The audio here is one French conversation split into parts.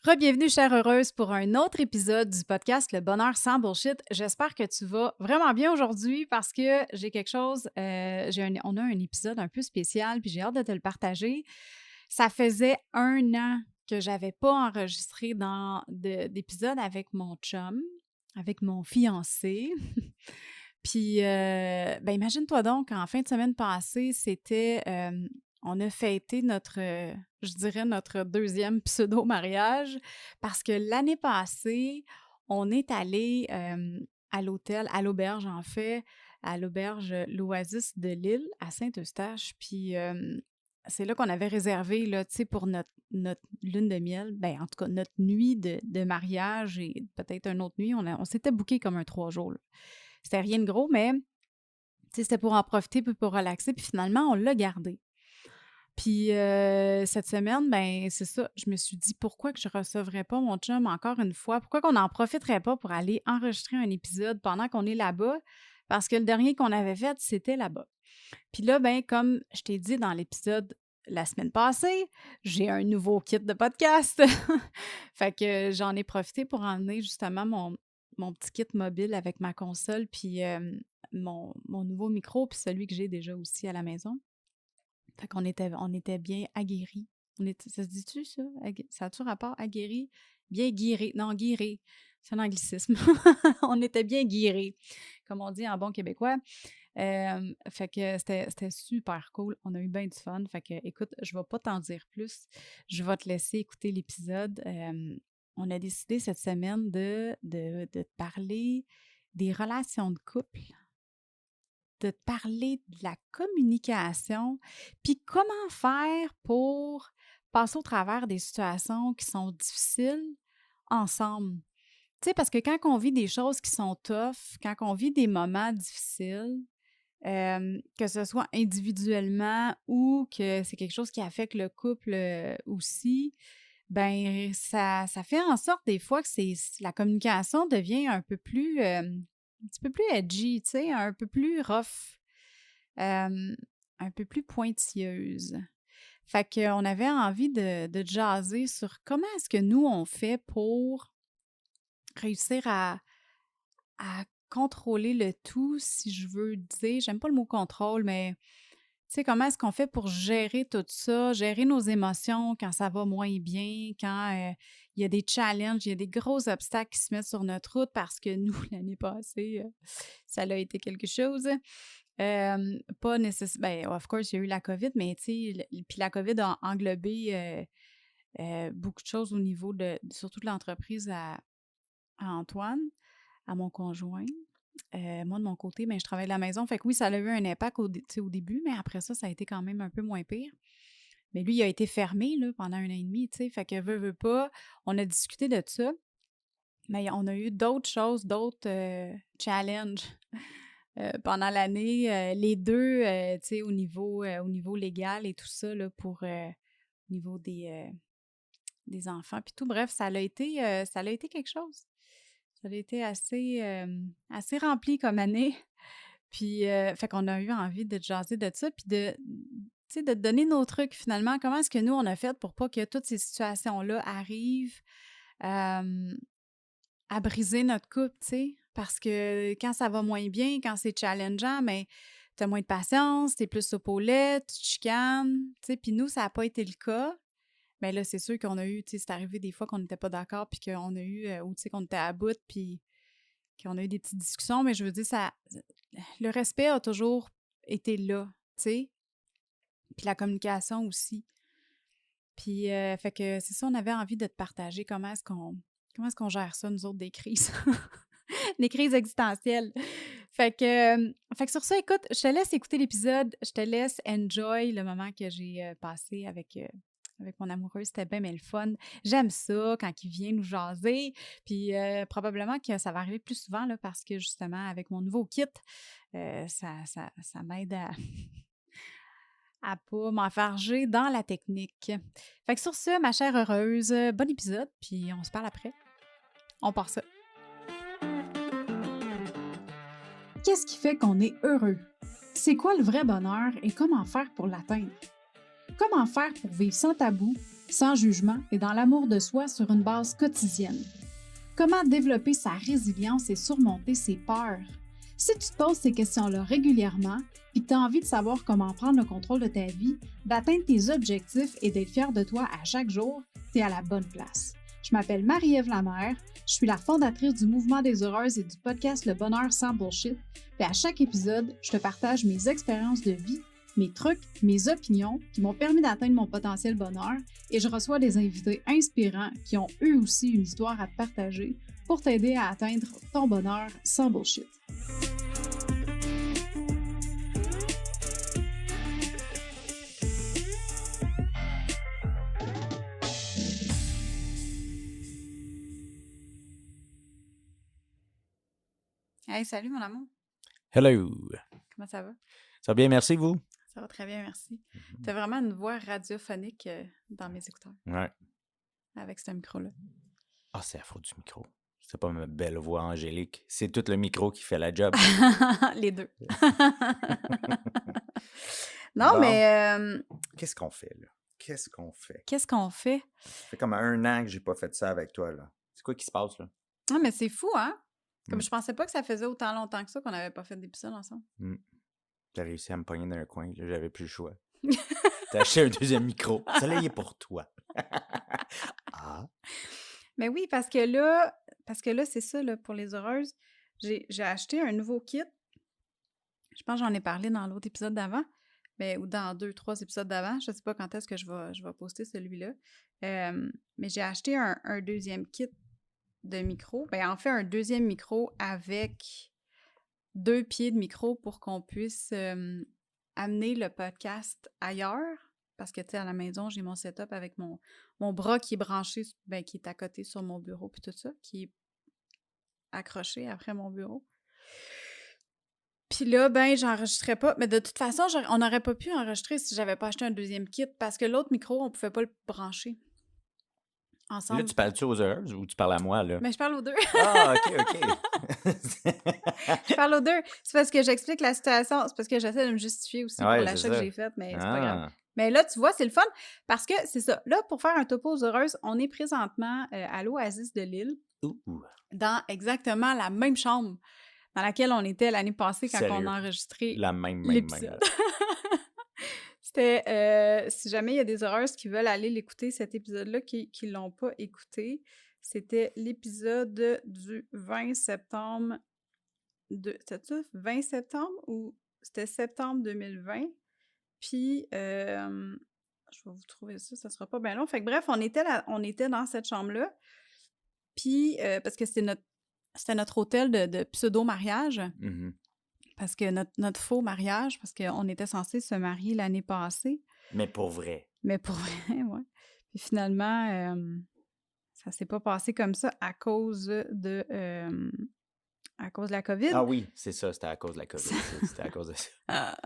Re-bienvenue, chère heureuse, pour un autre épisode du podcast Le Bonheur sans Bullshit. J'espère que tu vas vraiment bien aujourd'hui parce que j'ai quelque chose, on a un épisode un peu spécial, puis j'ai hâte de te le partager. Ça faisait 1 an que j'avais pas enregistré d'épisode avec mon chum, avec mon fiancé. Puis, ben, imagine-toi donc, en fin de semaine passée, on a fêté je dirais notre deuxième pseudo-mariage parce que l'année passée, on est allé à l'auberge en fait, à l'auberge L'Oasis de Lille, à Saint-Eustache. Puis, c'est là qu'on avait réservé, là, tu sais, pour notre lune de miel, ben, en tout cas, notre nuit de mariage et peut-être une autre nuit. On s'était booké comme un 3 jours, là. C'était rien de gros, mais tu sais, c'était pour en profiter puis pour relaxer. Puis finalement, on l'a gardé. Puis cette semaine, ben c'est ça, je me suis dit: «Pourquoi que je recevrais pas mon chum encore une fois? Pourquoi qu'on n'en profiterait pas pour aller enregistrer un épisode pendant qu'on est là-bas?» Parce que le dernier qu'on avait fait, c'était là-bas. Puis là, ben, comme je t'ai dit dans l'épisode la semaine passée, j'ai un nouveau kit de podcast. Fait que j'en ai profité pour emmener justement mon petit kit mobile avec ma console puis, mon nouveau micro puis celui que j'ai déjà aussi à la maison. Fait qu'on était bien aguerris. Ça se dit-tu ça? Ça a-tu rapport aguerri? Bien guéri. Non, guéri. C'est un anglicisme. On était bien guéris, comme on dit en bon québécois. Fait que c'était super cool. On a eu bien du fun. Fait que, écoute, je vais pas t'en dire plus. Je vais te laisser écouter l'épisode. On a décidé cette semaine de te parler des relations de couple, de te parler de la communication, puis comment faire pour passer au travers des situations qui sont difficiles ensemble. Tu sais, parce que quand on vit des choses qui sont tough, quand on vit des moments difficiles, que ce soit individuellement ou que c'est quelque chose qui affecte le couple, aussi, ben ça fait en sorte des fois que la communication devient un petit peu plus edgy, tu sais, un peu plus rough, un peu plus pointilleuse. Fait qu'on avait envie de jaser sur comment est-ce que nous, on fait pour réussir à contrôler le tout, si je veux dire. J'aime pas le mot contrôle, mais tu sais, comment est-ce qu'on fait pour gérer tout ça, gérer nos émotions quand ça va moins bien, quand il y a des challenges, il y a des gros obstacles qui se mettent sur notre route parce que nous, l'année passée, ça a été quelque chose. Pas nécessairement, ben, of course, il y a eu la COVID, mais tu sais, puis la COVID a englobé beaucoup de choses au niveau surtout de l'entreprise à Antoine, à mon conjoint. Moi, de mon côté, ben, je travaille de la maison. Fait que oui, ça a eu un impact tu sais, au début, mais après ça a été quand même un peu moins pire. Mais lui, il a été fermé là, pendant 1 an et demi, tu sais. Fait que veut pas, on a discuté de ça, mais on a eu d'autres choses, d'autres challenges pendant l'année. Les deux, tu sais, au niveau légal et tout ça, là, au niveau des enfants, puis tout. Bref, ça a été quelque chose. Ça a été assez rempli comme année. Puis, fait qu'on a eu envie de jaser de ça, puis tu sais, de te donner nos trucs finalement. Comment est-ce que nous, on a fait pour pas que toutes ces situations-là arrivent à briser notre couple, tu sais? Parce que quand ça va moins bien, quand c'est challengeant, mais t'as moins de patience, t'es plus saupolette, tu te chicanes, tu sais? Puis nous, ça n'a pas été le cas. Mais là, c'est sûr qu'on a eu, tu sais, c'est arrivé des fois qu'on n'était pas d'accord, puis qu'on a eu, ou tu sais, qu'on était à bout, puis qu'on a eu des petites discussions, mais je veux dire, le respect a toujours été là, tu sais, puis la communication aussi. Puis, fait que c'est ça, on avait envie de te partager comment est-ce qu'on gère ça, nous autres, des crises, des crises existentielles. Fait que sur ça, écoute, je te laisse écouter l'épisode, je te laisse enjoy le moment que j'ai passé avec mon amoureux. C'était bien, mais le fun. J'aime ça quand il vient nous jaser. Puis probablement que ça va arriver plus souvent là, parce que justement, avec mon nouveau kit, ça m'aide à pas m'enfarger dans la technique. Fait que sur ce, ma chère heureuse, bon épisode, puis on se parle après. On part ça. Qu'est-ce qui fait qu'on est heureux? C'est quoi le vrai bonheur et comment faire pour l'atteindre? Comment faire pour vivre sans tabou sans jugement et dans l'amour de soi sur une base quotidienne. Comment développer sa résilience et surmonter ses peurs? Si tu te poses ces questions-là régulièrement et que tu as envie de savoir comment prendre le contrôle de ta vie, d'atteindre tes objectifs et d'être fier de toi à chaque jour, tu es à la bonne place. Je m'appelle Marie-Ève Lamère, je suis la fondatrice du Mouvement des Heureuses et du podcast Le Bonheur sans Bullshit. Et à chaque épisode, je te partage mes expériences de vie, mes trucs, mes opinions qui m'ont permis d'atteindre mon potentiel bonheur et je reçois des invités inspirants qui ont eux aussi une histoire à te partager pour t'aider à atteindre ton bonheur sans bullshit. Hey, salut mon amour. Hello! Comment ça va? Ça va bien, merci, vous? Ça va très bien, merci. T'as vraiment une voix radiophonique dans mes écouteurs. Ouais. Avec ce micro-là. Ah, c'est la faute du micro. C'est pas ma belle voix angélique. C'est tout le micro qui fait la job. Les deux. Non, Bon. mais... Qu'est-ce qu'on fait, là? Qu'est-ce qu'on fait? Qu'est-ce qu'on fait? Ça fait comme 1 an que j'ai pas fait ça avec toi, là. C'est quoi qui se passe, là? Non, mais c'est fou, hein? Comme je pensais pas que ça faisait autant longtemps que ça qu'on n'avait pas fait d'épisode ensemble. T'as réussi à me pogner dans un coin, là, j'avais plus le choix. T'as acheté un deuxième micro. Ça, il est pour toi. Ah! Mais oui, parce que là, c'est ça, là, pour les heureuses. J'ai acheté un nouveau kit. Je pense que j'en ai parlé dans l'autre épisode d'avant, ou dans 2-3 épisodes d'avant. Je sais pas quand est-ce que je vais poster celui-là. Mais j'ai acheté un deuxième kit de micro. En fait, un deuxième micro avec 2 pieds de micro pour qu'on puisse amener le podcast ailleurs. Parce que, tu sais, à la maison, j'ai mon setup avec mon bras qui est branché, qui est à côté sur mon bureau, puis tout ça, qui est accroché après mon bureau. Puis là, j'enregistrais pas. Mais de toute façon, on n'aurait pas pu enregistrer si j'avais pas acheté un deuxième kit parce que l'autre micro, on pouvait pas le brancher ensemble. Là, tu parles-tu aux heureuses ou tu parles à moi, là? Mais je parle aux deux. Ah, OK. Je parle aux deux. C'est parce que j'explique la situation. C'est parce que j'essaie de me justifier aussi pour l'achat que j'ai fait, mais c'est pas grave. Mais là, tu vois, c'est le fun parce que c'est ça. Là, pour faire un topo aux heureuses, on est présentement à l'Oasis de Lille dans exactement la même chambre dans laquelle on était l'année passée quand on a enregistré l'épisode. C'était, si jamais il y a des heureuses qui veulent aller l'écouter, cet épisode-là, qui ne l'ont pas écouté, c'était l'épisode du 20 septembre. C'était ça? 20 septembre ou c'était septembre 2020? Puis, je vais vous trouver ça sera pas bien long. Fait que bref, on était dans cette chambre-là. Puis, parce que c'était notre hôtel de pseudo-mariage. Parce que notre faux mariage, parce qu'on était censé se marier l'année passée. Mais pour vrai. Oui. Puis finalement, ça s'est pas passé comme ça à cause de la COVID. Ah oui, c'est ça, c'était à cause de la COVID. C'était à cause de ça.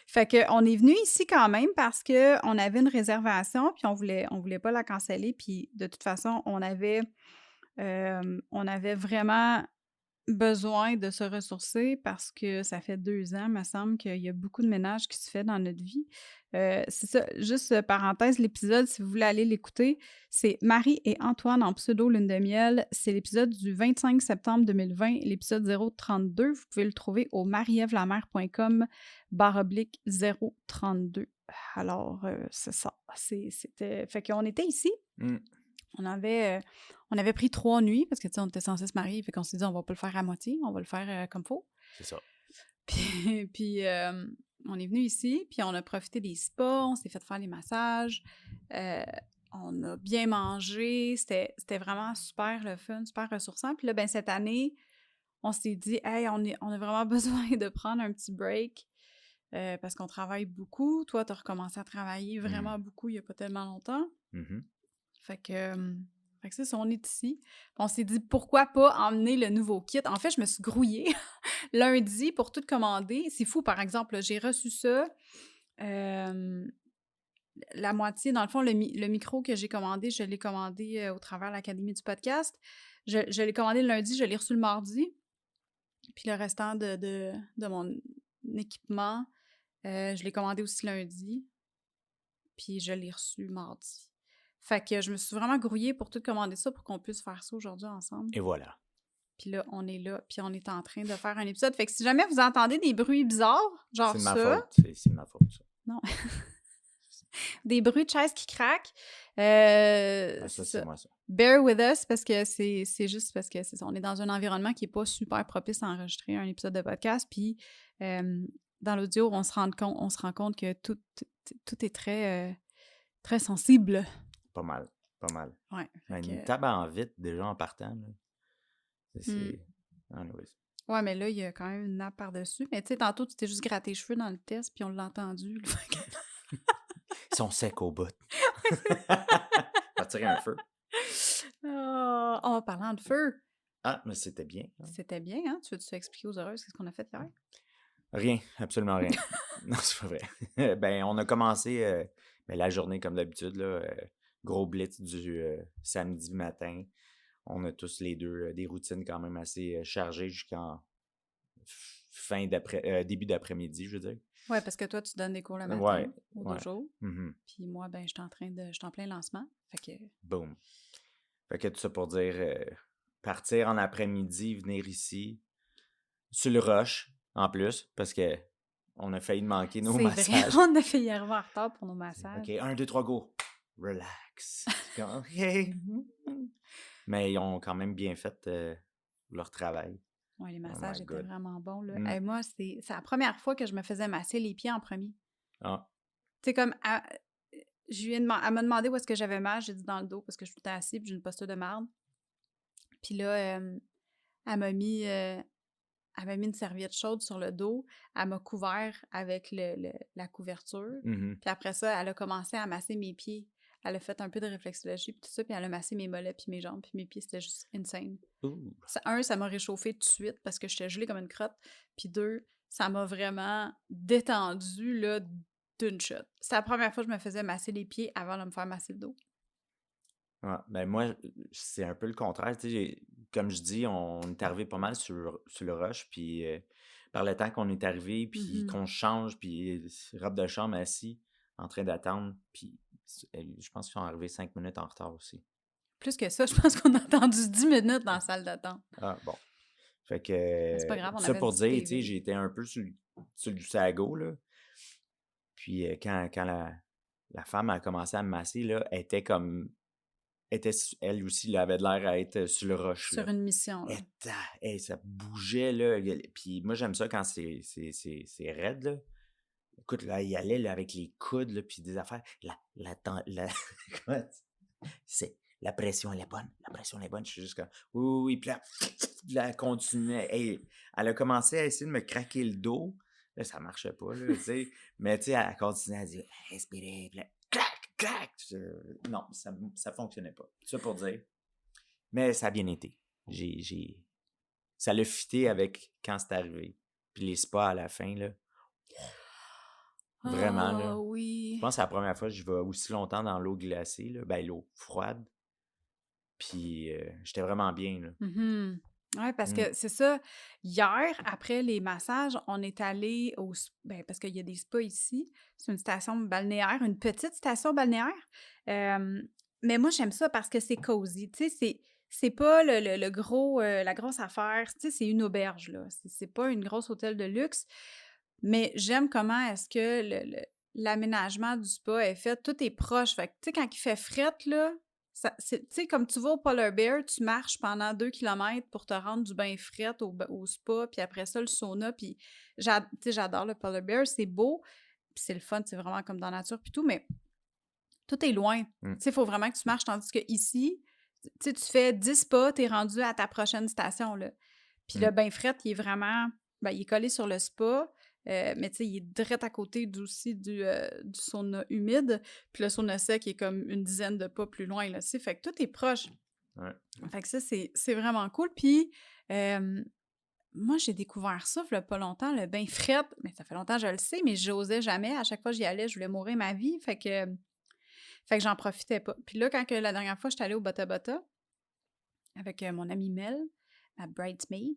Fait qu'on est venu ici quand même parce qu'on avait une réservation, puis on voulait pas la canceller. Puis de toute façon, on avait vraiment besoin de se ressourcer parce que ça fait 2 ans, me semble, qu'il y a beaucoup de ménage qui se fait dans notre vie. C'est ça, juste parenthèse, l'épisode, si vous voulez aller l'écouter, c'est Marie et Antoine en pseudo lune de miel. C'est l'épisode du 25 septembre 2020, l'épisode 032. Vous pouvez le trouver au marievlamer.com/032. Alors, c'est ça. C'était... Fait qu'on était ici. On avait pris 3 nuits parce que, tu sais, on était censé se marier. Fait qu'on s'est dit, on va pas le faire à moitié, on va le faire comme faut. C'est ça. Puis on est venu ici, puis on a profité des spas, on s'est fait faire des massages, on a bien mangé. C'était vraiment super le fun, super ressourçant. Puis là, cette année, on s'est dit, hey, on a vraiment besoin de prendre un petit break parce qu'on travaille beaucoup. Toi, tu as recommencé à travailler vraiment beaucoup il y a pas tellement longtemps. Fait que c'est ça, on est ici. On s'est dit, pourquoi pas emmener le nouveau kit? En fait, je me suis grouillée lundi pour tout commander. C'est fou, par exemple, là, j'ai reçu ça. La moitié, dans le fond, le micro que j'ai commandé, je l'ai commandé au travers de l'Académie du podcast. Je l'ai commandé le lundi, je l'ai reçu le mardi. Puis le restant de mon équipement, je l'ai commandé aussi lundi. Puis je l'ai reçu mardi. Fait que je me suis vraiment grouillée pour tout commander ça pour qu'on puisse faire ça aujourd'hui ensemble. Et voilà. Puis là, on est là, puis on est en train de faire un épisode. Fait que si jamais vous entendez des bruits bizarres, genre C'est de ma ça, faute. C'est de ma faute, ça. non, des bruits de chaises qui craquent, Ah, c'est ça, c'est ça. moi, ça. Bear with us parce que c'est juste parce que c'est ça. On est dans un environnement qui n'est pas super propice à enregistrer un épisode de podcast. Puis dans l'audio, on se rend compte que tout est très sensible. Pas mal. Pas mal. Ouais. Fait Une que, table en vite, déjà, en partant, là. hmm. Anyways. Ouais, mais là, il y a quand même une nappe par-dessus. Mais tu sais, tantôt, tu t'es juste gratté les cheveux dans le test, puis on l'a entendu. Là. Ils sont secs au bout. On va tirer un feu. Oh, parlant de feu, Ah, mais c'était bien. Hein? c'était bien, hein? Tu veux-tu expliquer aux heureuses ce qu'on a fait hier? Rien, absolument rien. Non, c'est pas vrai. Ben, on a commencé la journée comme d'habitude, là. Gros blitz du samedi matin. On a tous les deux des routines quand même assez chargées jusqu'en début d'après-midi, je veux dire. Ouais, parce que toi, tu donnes des cours le matin Ouais, au ouais. dojo. Mhm. Puis moi, ben, je suis en plein lancement. Fait que, Boom. Fait que tout ça pour dire partir en après-midi, venir ici, sur le rush, en plus, parce que on a failli manquer nos c'est vrai, massages. on a fait y arriver en retard pour nos massages. OK, 1, 2, 3, go. Relax. C'est comme, OK. Mais ils ont quand même bien fait leur travail. Ouais, les Oh massages my étaient God. vraiment bons, là. Mm. Hey, moi, c'est la première fois que je me faisais masser les pieds en premier. Ah, Tu sais, comme, elle m'a demandé où est-ce que j'avais mal. J'ai dit dans le dos parce que je suis tout assise puis j'ai une posture de marde. Puis là, elle m'a mis, euh, elle m'a mis une serviette chaude sur le dos. Elle m'a couvert avec la couverture. mhm. Puis après ça, elle a commencé à masser mes pieds. Elle a fait un peu de réflexologie puis tout ça. Puis elle a massé mes mollets puis mes jambes. Puis mes pieds, c'était juste insane. Ouh. Ça m'a réchauffé tout de suite parce que j'étais gelée comme une crotte. Puis 2, ça m'a vraiment détendue, là, d'une shot. C'était la première fois que je me faisais masser les pieds avant de me faire masser le dos. Ouais, ben moi, c'est un peu le contraire. Tu sais, comme je dis, on est arrivé pas mal sur le rush, puis par le temps qu'on est arrivé, puis Mhm. qu'on change, puis robe de chambre assis, en train d'attendre, puis je pense qu'ils sont arrivés 5 minutes en retard aussi. Plus que ça, je pense qu'on a attendu 10 minutes dans la salle d'attente. Ah, bon. Fait que, Mais c'est pas grave, on ça avait une pour petite dire, tu sais, TV. j'ai été un peu sur le sago, là. Puis quand la femme a commencé à me masser, là, elle était comme, elle aussi, là, avait l'air à être sur le rush, Sur là. une mission, là. Ça bougeait, là. Puis moi, j'aime ça quand c'est raide, là. Écoute, là, il allait là, avec les coudes, là, puis des affaires. Comment la pression, elle est bonne. La pression, elle est bonne. Je suis juste comme, oui, oui, oui. Puis là, elle continuait. Hey, elle a commencé à essayer de me craquer le dos. Là, ça marchait pas, là, tu sais. Mais, tu sais, elle continuait à dire, respirez. Puis là, clac, clac. Non, ça fonctionnait pas. Ça pour dire. Mais ça a bien été. Ça l'a fité avec quand c'est arrivé. Puis les spas à la fin, là. Vraiment, là. Ah Je oui. pense que c'est la première fois que je vais aussi longtemps dans l'eau glacée, là. Ben, l'eau froide. Puis j'étais vraiment bien, là. Mhm. Ouais, parce Mm. que c'est ça. Hier, après les massages, on est allé parce qu'il y a des spas ici. C'est une station balnéaire, une petite station balnéaire. Mais moi, j'aime ça parce que c'est cosy. Tu sais, c'est pas le gros, la grosse affaire. Tu sais, c'est une auberge, là. C'est pas une grosse hôtel de luxe. Mais j'aime comment est-ce que l'aménagement du spa est fait. Tout est proche. Fait que, tu sais, quand il fait frette, là, tu sais, comme tu vas au Polar Bear, tu marches pendant 2 kilomètres pour te rendre du bain fret au spa, puis après ça, le sauna, puis tu sais, j'adore le Polar Bear, c'est beau, puis c'est le fun, c'est vraiment comme dans la nature, puis tout, mais tout est loin. Mm. Tu sais, il faut vraiment que tu marches, tandis que ici, tu sais, tu fais 10 pas, t'es rendu à ta prochaine station, là. Puis le bain fret, il est vraiment, il est collé sur le spa, mais tu sais, il est direct à côté aussi du sauna humide. Puis le sauna sec est comme une dizaine de pas plus loin, là, tu sais. Fait que tout est proche. Ouais. Fait que ça, c'est vraiment cool. Puis moi, j'ai découvert ça, il y a pas longtemps, le bain fret. Mais ça fait longtemps que je le sais, mais j'osais jamais. À chaque fois que j'y allais, je voulais mourir ma vie. Fait que j'en profitais pas. Puis là, la dernière fois, j'étais allée au Bota Bota avec mon amie Mel, ma bridesmaid,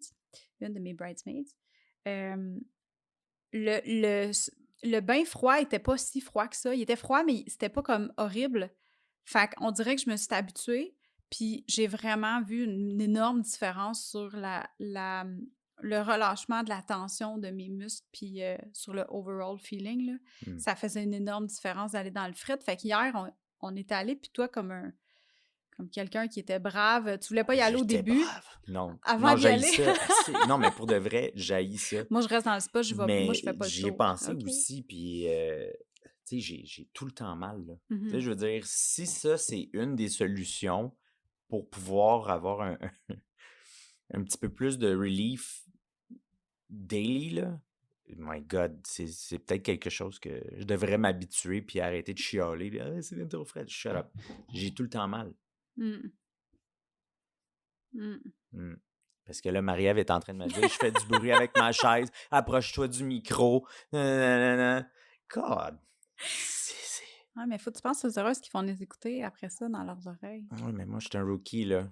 une de mes bridesmaids, le bain froid était pas si froid que ça. Il était froid, mais c'était pas comme horrible. Fait qu'on dirait que je me suis habituée, puis j'ai vraiment vu une énorme différence sur le relâchement de la tension de mes muscles, puis sur le overall feeling, là. Mmh. Ça faisait une énorme différence d'aller dans le fret. Fait qu'hier, on est allé, puis toi, comme quelqu'un qui était brave, tu voulais pas y aller au J'étais début brave. Non, avant non, d'y j'haïs aller? ça. Non, mais pour de vrai, j'haïs ça. Moi, je reste dans le spa, moi, je Mais fais pas le j'y ai tour. pensé OK. aussi, puis tu sais, j'ai tout le temps mal, là. Tu sais, Mhm. je veux dire, si ça, c'est une des solutions pour pouvoir avoir un petit peu plus de relief daily, là, my God, c'est peut-être quelque chose que je devrais m'habituer puis arrêter de chialer. Puis, ah, c'est bien trop frais. Shut up. J'ai tout le temps mal. Mm. Mm. Hmm. Parce que là, Marie-Ève est en train de me dire, je fais du bruit avec ma chaise, approche-toi du micro. Nanana. God. C'est... Ouais, mais faut que tu penses aux heureuses qui vont les écouter après ça dans leurs oreilles. Ouais, mais moi, je suis un rookie, là.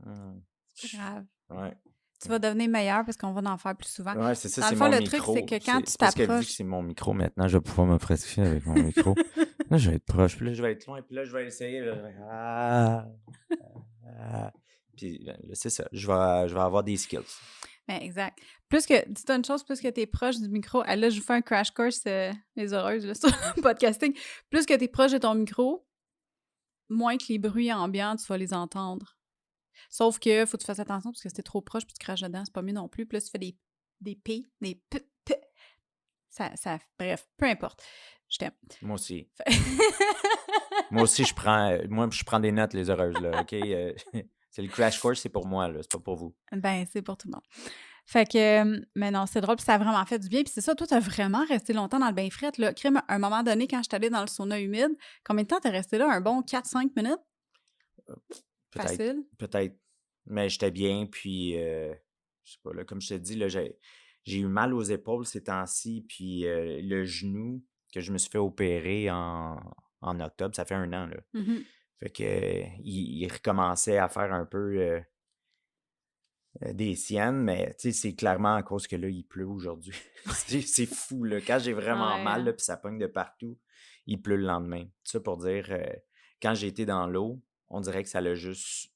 Hmm. C'est pas grave. Ouais. Tu vas devenir meilleur parce qu'on va en faire plus souvent. Ouais, c'est ça, Dans le c'est fond, mon le truc, c'est que micro. quand tu Parce que vu que t'approches, c'est mon micro, maintenant, je vais pouvoir me pratiquer avec mon micro. Là, je vais être proche, puis là, je vais être loin, puis là, je vais essayer. Là, je vais... ah. Puis là, c'est ça, je vais avoir des skills. ben, exact. Dis-toi une chose, plus que tu es proche du micro, là, je vous fais un crash course, les heureuses, là, sur le podcasting. Plus que tu es proche de ton micro, moins que les bruits ambiants, tu vas les entendre. Sauf que faut que tu fasses attention parce que si t'es trop proche puis tu craches dedans, c'est pas mieux non plus. Puis là, tu fais des P, des P. Bref, peu importe. Je t'aime. Moi aussi. Moi aussi, je prends des notes, les heureuses, là, OK? C'est le crash course, c'est pour moi, là, c'est pas pour vous. Ben, c'est pour tout le monde. Fait que, mais non, c'est drôle, puis ça a vraiment fait du bien. Puis c'est ça, toi, t'as vraiment resté longtemps dans le bain fret, là. Crème, à un moment donné, quand je suis allée dans le sauna humide, combien de temps t'es resté là? Un bon 4-5 minutes? Peut-être, Facile? peut-être. Mais j'étais bien, puis, je sais pas, là, comme je te dis, là, j'ai eu mal aux épaules ces temps-ci, puis le genou que je me suis fait opérer en octobre, ça fait 1 an, là. Mhm. Fait que il recommençait à faire un peu des siennes, mais tu sais, c'est clairement à cause que là, il pleut aujourd'hui. C'est fou, là. Quand j'ai vraiment Ouais. mal, là, puis ça pogne de partout, il pleut le lendemain. Ça pour dire, quand j'ai été dans l'eau, on dirait que ça l'a juste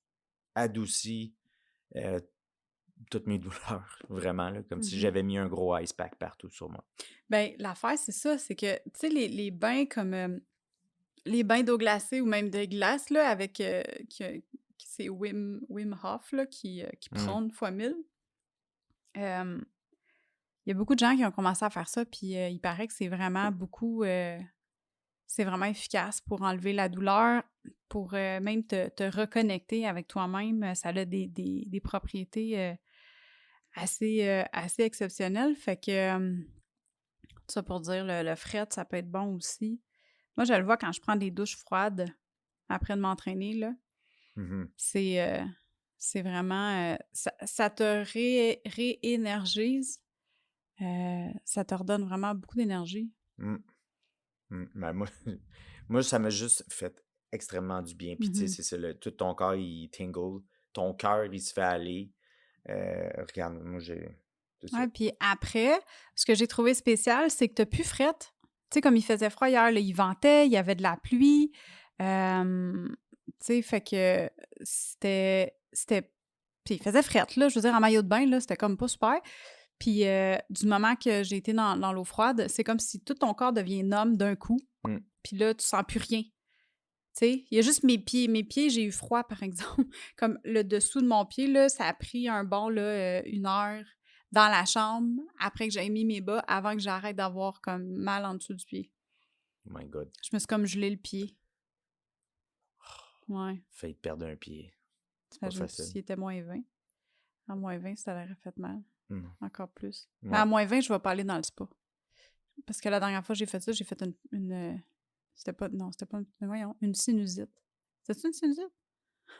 adouci euh, toutes mes douleurs, vraiment, là, comme si Mhm. j'avais mis un gros ice pack partout sur moi. Ben, l'affaire, c'est ça, c'est que, tu sais, les bains comme les bains d'eau glacée ou même de glace, là, avec c'est Wim Hof, là, qui Mm. prône fois 1000. Il y a beaucoup de gens qui ont commencé à faire ça, puis il paraît que c'est vraiment c'est vraiment efficace pour enlever la douleur, pour même te reconnecter avec toi-même. Ça a des propriétés assez exceptionnelles. Fait que, ça pour dire, le fret, ça peut être bon aussi. Moi, je le vois quand je prends des douches froides après de m'entraîner, là. Mhm. C'est vraiment... ça te réénergise. Ça te redonne vraiment beaucoup d'énergie. Mm. Ben, moi, moi, ça m'a juste fait extrêmement du bien. Puis, tu sais, Mhm. c'est ça, tout ton corps, il tingle. Ton cœur, il se fait aller. Regarde, moi, c'est ça. Ouais, puis après, ce que j'ai trouvé spécial, c'est que t'as plus frette. Tu sais, comme il faisait froid hier, là, il ventait, il y avait de la pluie. Tu sais, fait que c'était... Puis il faisait frette, là. Je veux dire, en maillot de bain, là, c'était comme pas super. Puis du moment que j'ai été dans l'eau froide, c'est comme si tout ton corps devient numb d'un coup. Mm. Puis là, tu sens plus rien. Tu sais, il y a juste mes pieds. Mes pieds, j'ai eu froid, par exemple. Comme le dessous de mon pied, là, ça a pris un bon, là, 1 heure dans la chambre après que j'ai mis mes bas avant que j'arrête d'avoir comme mal en dessous du pied. Oh my God. Je me suis comme gelé le pied. Ouais. Failli perdre un pied. C'est pas T'imagines facile. s'il était -20. À -20, ça l'aurait fait mal. Mm. Encore plus. Ouais. Mais à -20, je vais pas aller dans le spa. Parce que la dernière fois que j'ai fait ça, j'ai fait une c'était pas... Non, c'était pas... Voyons, une sinusite. C'était une sinusite?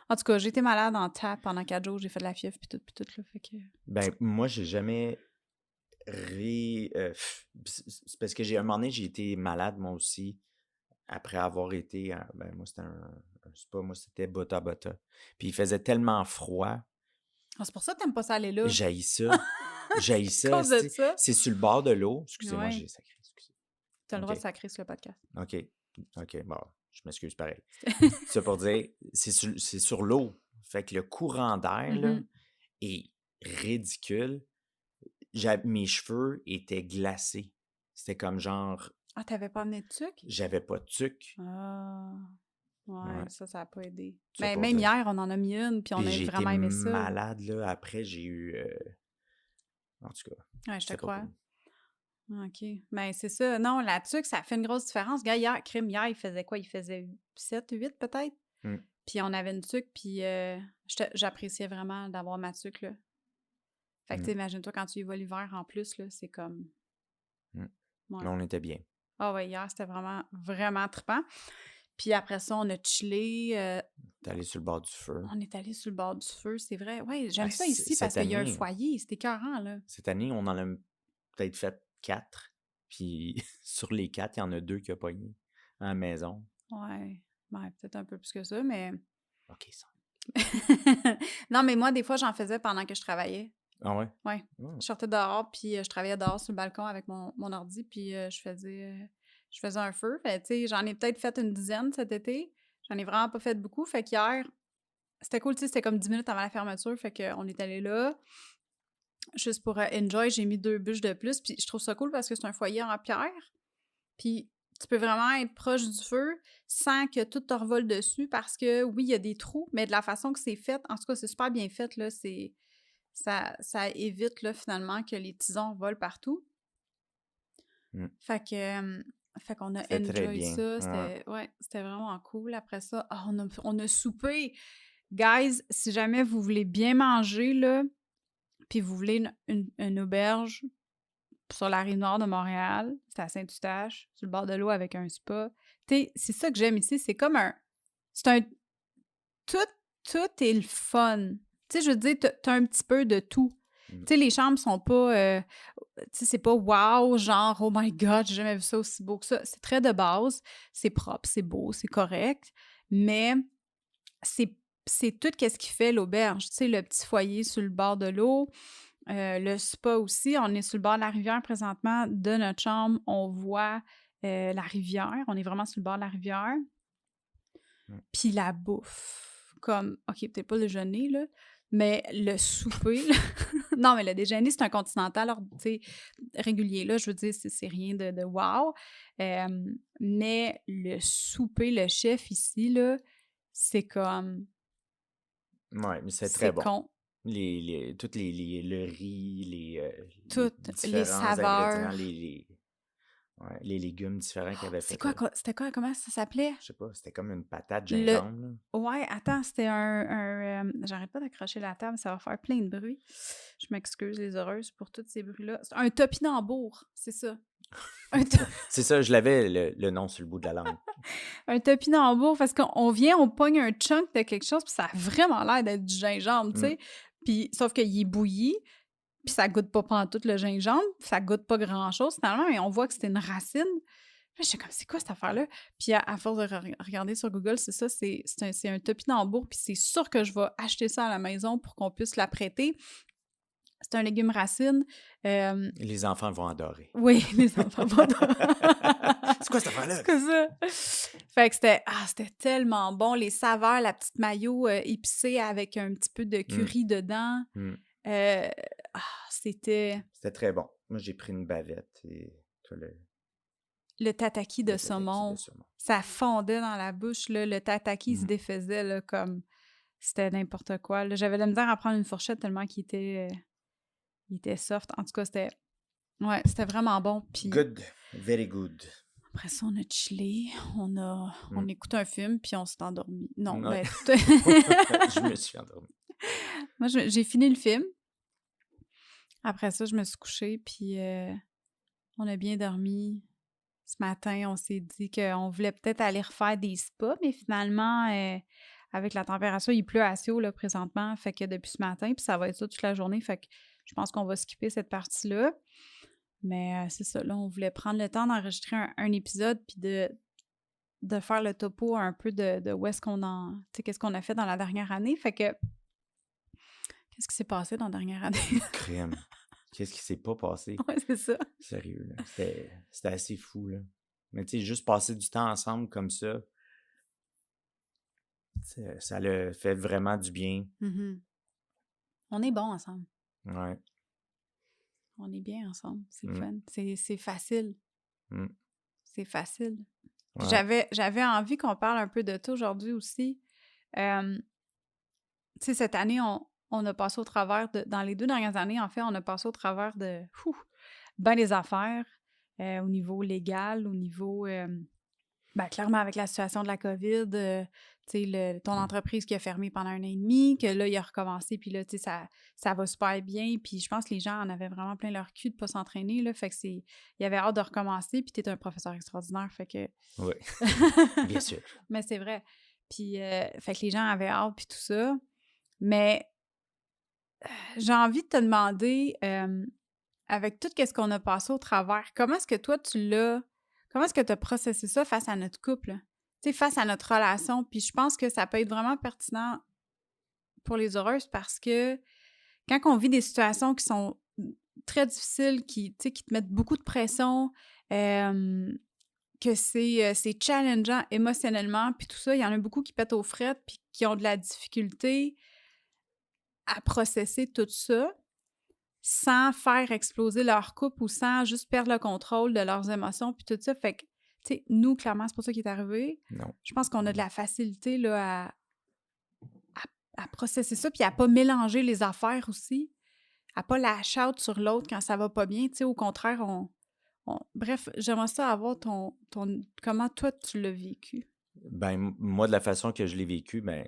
En tout cas, j'ai été malade en TAP pendant 4 jours. J'ai fait de la fièvre puis tout, là. Fait que... Ben, moi, j'ai jamais c'est parce que un moment donné, j'ai été malade, moi aussi, après avoir été... Ben, moi, c'était un spa. Moi, c'était Bota Bota. Puis il faisait tellement froid. Ah, c'est pour ça que t'aimes pas ça aller là. J'haïs ça. J'haïs C'est à ça. cause de ça. C'est sur le bord de l'eau. Excusez-moi, Ouais. j'ai sacré. Excusez. T'as le droit de OK. sacrer sur le podcast. OK. OK. Bon. Je m'excuse pareil. Ça pour dire, c'est sur l'eau. Fait que le courant d'air, là, Mhm. est ridicule. Mes cheveux étaient glacés. C'était comme genre, Ah, t'avais pas amené de tuque? j'avais pas de tuque. Ah, ouais, Ouais, ça n'a pas aidé. ça Mais pour même dire. hier, on en a mis une, puis on Puis a j'ai été vraiment aimé ça. malade, là. Après, j'ai eu... en tout cas, Ouais, je te c'était pas crois. cool. OK. Mais c'est ça. Non, la tuque, ça fait une grosse différence. Gars, hier, il faisait quoi? Il faisait 7, 8 peut-être? Hmm. Puis on avait une tuque, puis j'appréciais vraiment d'avoir ma tuque, là. Fait que, tu sais, imagine-toi quand tu y vas l'hiver en plus, là, c'est comme... Ouais. Là, on était bien. Ah ouais, hier, c'était vraiment, vraiment trippant. Puis après ça, on a chillé. T'es allé sur le bord du feu. On est allé sur le bord du feu, c'est vrai. Ouais, j'aime Hey, ça ici parce cette qu'il y a un année, foyer. C'était écœurant, là. cette année, on en a peut-être fait 4. Puis sur les 4, il y en a 2 qui ont pogné à la maison. Ouais. Ouais, peut-être un peu plus que ça, mais... OK, ça. Non, mais moi, des fois, j'en faisais pendant que je travaillais. Ah ouais? Ouais. Oh. Je sortais dehors, puis je travaillais dehors sur le balcon avec mon ordi, puis je faisais un feu. Fait, tu sais, j'en ai peut-être fait une dizaine cet été. J'en ai vraiment pas fait beaucoup. Fait qu'hier, c'était cool, tu sais, c'était comme 10 minutes avant la fermeture. Fait qu'on est allé là. Juste pour enjoy, j'ai mis 2 bûches de plus. Puis je trouve ça cool parce que c'est un foyer en pierre. Puis tu peux vraiment être proche du feu sans que tout te revole dessus parce que, oui, il y a des trous, mais de la façon que c'est fait, en tout cas, c'est super bien fait, là, ça évite, là, finalement, que les tisons volent partout. Fait que, fait qu'on a C'était très enjoy bien. ça, c'était vraiment cool. Après ça, on a soupé. Guys, si jamais vous voulez bien manger, là, puis vous voulez une auberge sur la rive nord de Montréal, c'est à Saint-Eustache, sur le bord de l'eau avec un spa. Tu sais, c'est ça que j'aime ici, c'est comme c'est un... Tout, tout est le fun. Tu sais, je veux dire, t'as un petit peu de tout. Tu sais, les chambres sont pas... tu sais, c'est pas wow, genre, oh my God, j'ai jamais vu ça aussi beau que ça. C'est très de base, c'est propre, c'est beau, c'est correct, mais c'est tout ce qui fait l'auberge. Tu sais, le petit foyer sur le bord de l'eau, le spa aussi. On est sur le bord de la rivière présentement. De notre chambre, on voit la rivière. On est vraiment sur le bord de la rivière. Puis la bouffe. Comme, OK, peut-être pas le déjeuner, là, mais le souper, là. Non, mais le déjeuner, c'est un continental, tu sais, régulier, là. Je veux dire, c'est rien de wow. Mais le souper, le chef ici, là, c'est comme... Ouais, mais c'est très C'est bon. con. Toutes le riz, les Toutes les différents ingrédients, saveurs. les légumes différents qu'il avait C'est fait. quoi, c'était quoi, comment ça s'appelait? Je sais pas, c'était comme une patate Le... gingembre. Là. Ouais, attends, c'était j'arrête pas d'accrocher la table, ça va faire plein de bruit. Je m'excuse, les heureuses, pour tous ces bruits-là. C'est un topinambour, c'est ça. C'est ça, je l'avais le nom sur le bout de la langue. Un topinambour, parce qu'on vient, on pogne un chunk de quelque chose, puis ça a vraiment l'air d'être du gingembre, tu sais. Puis, sauf qu'il est bouilli, puis ça goûte pas pantoute le gingembre, ça goûte pas grand-chose, finalement, mais on voit que c'était une racine. Là, j'étais comme, c'est quoi cette affaire-là? Puis à force de regarder sur Google, c'est ça, c'est un topinambour, puis c'est sûr que je vais acheter ça à la maison pour qu'on puisse l'apprêter. C'est un légume racine. Les enfants vont adorer. Oui, les enfants vont adorer. C'est quoi cette affaire-là? C'est quoi ça? Fait que c'était tellement bon. Les saveurs, la petite mayo épicée avec un petit peu de curry dedans. C'était... C'était très bon. Moi, j'ai pris une bavette et toi, Le tataki de saumon, ça fondait dans la bouche, là. Le tataki se défaisait là, comme c'était n'importe quoi. Là. J'avais de la misère à prendre une fourchette tellement qu'il était soft. En tout cas, c'était vraiment bon. Puis, good, very good. Après ça, on a chillé, on a écouté un film, puis on s'est endormi. Non, Ouais. ben... Je me suis endormi. Moi, j'ai fini le film. Après ça, je me suis couchée, puis on a bien dormi. Ce matin, on s'est dit qu'on voulait peut-être aller refaire des spas, mais finalement, avec la température, il pleut assez haut là, présentement, fait que depuis ce matin, puis ça va être ça toute la journée, fait que je pense qu'on va skipper cette partie-là. Mais c'est ça, là, on voulait prendre le temps d'enregistrer un épisode, puis de faire le topo un peu de où est-ce qu'on en... Tu sais, qu'est-ce qu'on a fait dans la dernière année, fait que... Qu'est-ce qui s'est passé dans la dernière année? Crème. Qu'est-ce qui s'est pas passé? Ouais, c'est ça. Sérieux, là. C'était assez fou, là. Mais tu sais, juste passer du temps ensemble comme ça, Ça l'a fait vraiment du bien. Mhm. On est bons ensemble. Ouais. On est bien ensemble. C'est le Mm, fun. C'est facile. mm, C'est facile. Puis ouais. j'avais envie qu'on parle un peu de ça aujourd'hui aussi. Euh, Tu sais, cette année, on a passé au travers de... Dans les 2 dernières années, en fait, on a passé au travers de ben des affaires au niveau légal, au niveau... ben, clairement, avec la situation de la COVID, tu sais, ton entreprise qui a fermé pendant 1 an et demi, que là, il a recommencé, puis là, tu sais, ça va super bien. Puis je pense que les gens en avaient vraiment plein leur cul de pas s'entraîner, là. Fait que il y avait hâte de recommencer, puis t'es un professeur extraordinaire, fait que... Oui, bien sûr. Mais c'est vrai. Puis, fait que les gens avaient hâte, puis tout ça. Mais j'ai envie de te demander, avec tout ce qu'on a passé au travers, comment est-ce que toi, comment est-ce que tu as processé ça face à notre couple? Tu sais, face à notre relation. Puis je pense que ça peut être vraiment pertinent pour les heureuses parce que quand on vit des situations qui sont très difficiles, tu sais, qui te mettent beaucoup de pression, que c'est challengeant émotionnellement, puis tout ça, il y en a beaucoup qui pètent aux frettes puis qui ont de la difficulté à processer tout ça sans faire exploser leur couple ou sans juste perdre le contrôle de leurs émotions puis tout ça. Fait que, tu sais, nous, clairement, c'est pas ça qui est arrivé. Non. Je pense qu'on a de la facilité là, à processer ça puis à pas mélanger les affaires aussi, à pas lâcher out sur l'autre quand ça va pas bien. Tu sais, au contraire, Bref, j'aimerais ça avoir comment toi, tu l'as vécu. Ben, moi, de la façon que je l'ai vécu, ben,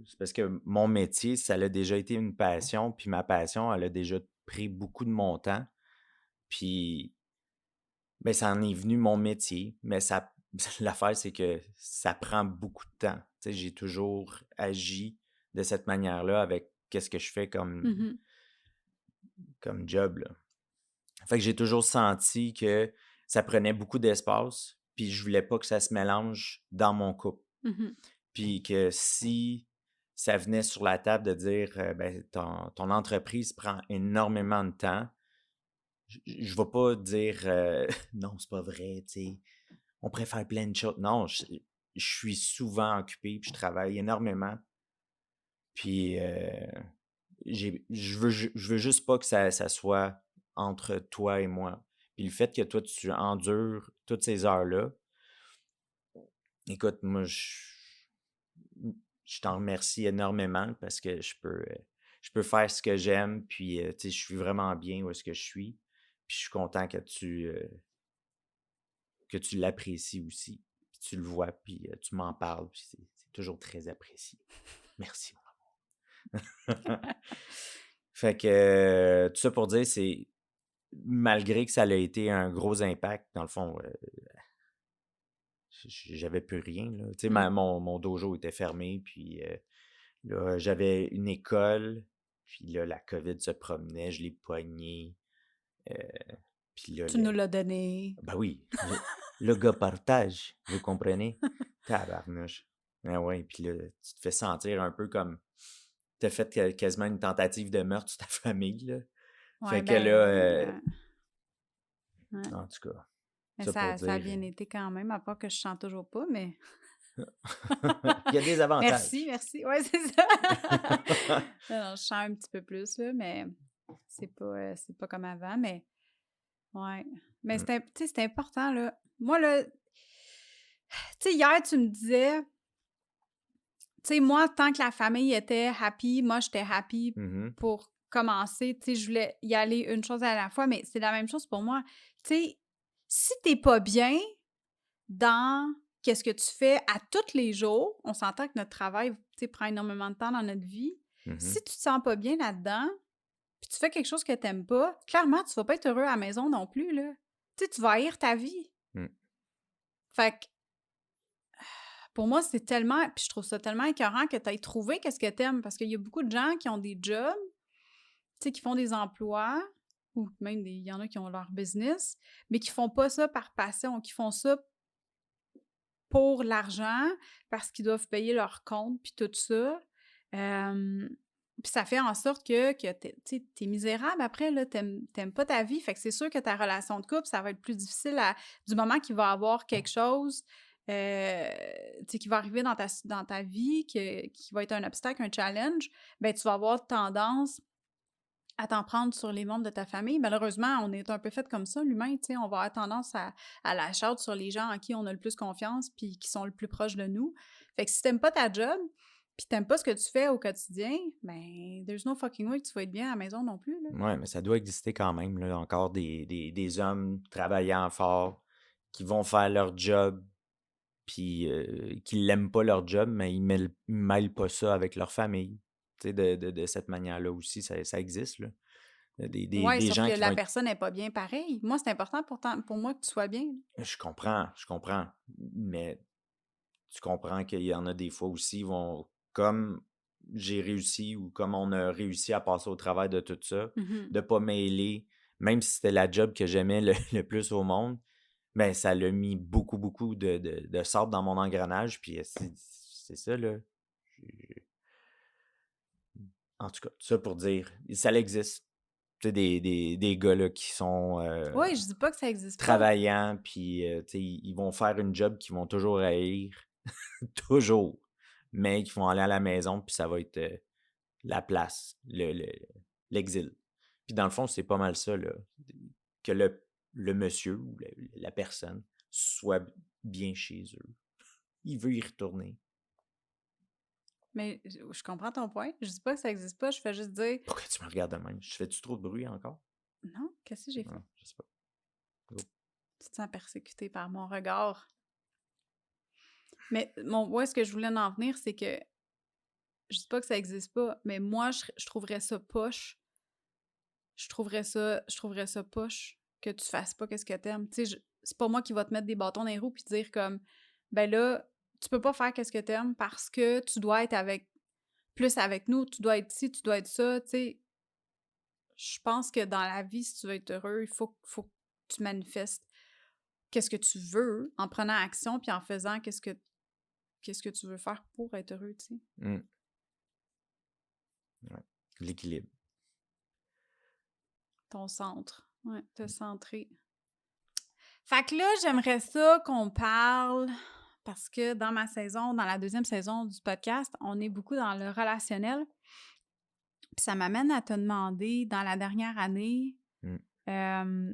c'est parce que mon métier, ça a déjà été une passion, puis ma passion, elle a déjà pris beaucoup de mon temps. Puis, ben, ça en est venu mon métier, mais ça, l'affaire, c'est que ça prend beaucoup de temps. Tu sais, j'ai toujours agi de cette manière-là avec qu'est-ce que je fais Mhm, comme job, là. Fait que j'ai toujours senti que ça prenait beaucoup d'espace, puis je voulais pas que ça se mélange dans mon couple. mhm, Puis que si ça venait sur la table de dire, ben, ton entreprise prend énormément de temps, je vais pas dire, non, c'est pas vrai, tu sais, on préfère plein de choses. Non, je suis souvent occupé, puis je travaille énormément. Puis je veux juste pas que ça soit entre toi et moi. Puis le fait que toi, tu endures toutes ces heures-là, écoute, moi, je t'en remercie énormément parce que je peux faire ce que j'aime, puis tu sais, je suis vraiment bien où est-ce que je suis. Puis je suis content que tu l'apprécies aussi. Puis tu le vois, puis tu m'en parles, puis c'est toujours très apprécié. Merci, mon amour. Fait que tout ça pour dire, c'est malgré que ça a été un gros impact, dans le fond, j'avais plus rien, là. Tu sais, mhm. mon dojo était fermé, puis là, j'avais une école, puis là, la COVID se promenait, je l'ai pogné. euh, Puis là, Tu nous l'as donné. ben oui, le gars partage, vous comprenez? Tabarnouche. Ah ouais, puis là, tu te fais sentir un peu comme t'as fait quasiment une tentative de meurtre sur ta famille, là. Ouais, Fait que là, ben oui. Ouais. en tout cas, Mais ça pour ça a dire, bien été quand même, à part que je chante toujours pas, mais il y a des merci, avantages. merci. Ouais, c'est ça. Non, non, je chante un petit peu plus, là, mais c'est pas comme avant, mais ouais. Mais Mm. tu sais, c'est important, là. Moi, là, tu sais, hier, tu me disais, tu sais, moi, tant que la famille était happy, moi, j'étais happy Mhm. pour commencer. Tu sais, je voulais y aller une chose à la fois, mais c'est la même chose pour moi. Tu sais, si t'es pas bien dans qu'est-ce que tu fais à tous les jours, on s'entend que notre travail, tu sais, prend énormément de temps dans notre vie. Si Mhm. tu te sens pas bien là-dedans, puis tu fais quelque chose que t'aimes pas, clairement, tu vas pas être heureux à la maison non plus, là. Tu sais, tu vas haïr ta vie. Mm. Fait que pour moi, c'est tellement, puis je trouve ça tellement écœurant que tu aies trouvé qu'est-ce que t'aimes, parce qu'il y a beaucoup de gens qui ont des jobs, tu sais, qui font des emplois, ou même il y en a qui ont leur business, mais qui font pas ça par passion, qui font ça pour l'argent, parce qu'ils doivent payer leurs comptes, puis tout ça. Puis ça fait en sorte que t'es misérable après, là, t'aimes pas ta vie. Fait que c'est sûr que ta relation de couple, ça va être plus difficile du moment qu'il va avoir quelque chose tu sais, qui va arriver dans ta vie, qui va être un obstacle, un challenge, ben tu vas avoir tendance à t'en prendre sur les membres de ta famille. Malheureusement, on est un peu fait comme ça, l'humain, tu sais, on va avoir tendance à la shout sur les gens en qui on a le plus confiance puis qui sont le plus proches de nous. Fait que si t'aimes pas ta job, puis t'aimes pas ce que tu fais au quotidien, ben there's no fucking way que tu vas être bien à la maison non plus, là. Ouais, mais ça doit exister quand même, là, encore des hommes travaillant fort qui vont faire leur job puis qui l'aiment pas leur job, mais ils mêlent pas ça avec leur famille. Tu sais, de cette manière-là aussi, ça existe, là. Ouais, Des sauf gens que qui vont la être... personne n'est pas bien pareil. Moi, c'est important pour moi que tu sois bien. Je comprends. Mais tu comprends qu'il y en a des fois aussi, ils vont, comme j'ai réussi ou comme on a réussi à passer au travers de tout ça, Mhm. de pas mêler, même si c'était la job que j'aimais le plus au monde, ben ça l'a mis beaucoup, beaucoup de sable dans mon engrenage. Puis c'est ça, là. J'ai- En tout cas, ça pour dire, ça existe. Tu sais, des gars là, qui sont Ouais, je dis pas que ça existe pas. travaillants, puis tu sais, ils vont faire une job qu'ils vont toujours haïr. Toujours. Mais qui vont aller à la maison, puis ça va être la place, l'exil. Puis dans le fond, c'est pas mal ça, là. Que le monsieur ou la personne soit bien chez eux. Il veut y retourner. Mais je comprends ton point. Je dis pas que ça existe pas, je fais juste dire Pourquoi tu me regardes de même? Je fais-tu trop de bruit encore? non, qu'est-ce que j'ai fait? Non, je sais pas. Oh. Tu te sens persécuté par mon regard. Mais où est-ce que je voulais en venir, c'est que je dis pas que ça existe pas, mais moi, je trouverais ça poche. Je trouverais ça poche que tu fasses pas qu'est-ce que t'aimes. Tu sais, c'est pas moi qui va te mettre des bâtons dans les roues puis te dire comme, ben là, tu peux pas faire qu'est-ce que t'aimes parce que tu dois être plus avec nous, tu dois être ci, tu dois être ça, tu sais. Je pense que dans la vie, si tu veux être heureux, il faut que tu manifestes qu'est-ce que tu veux en prenant action puis en faisant qu'est-ce que tu veux faire pour être heureux, tu sais. Hmm. Ouais. L'équilibre. Ton centre. Ouais, te centrer. Fait que là, j'aimerais ça qu'on parle parce que dans la deuxième saison du podcast, on est beaucoup dans le relationnel. Puis ça m'amène à te demander, dans la dernière année, Hmm. euh,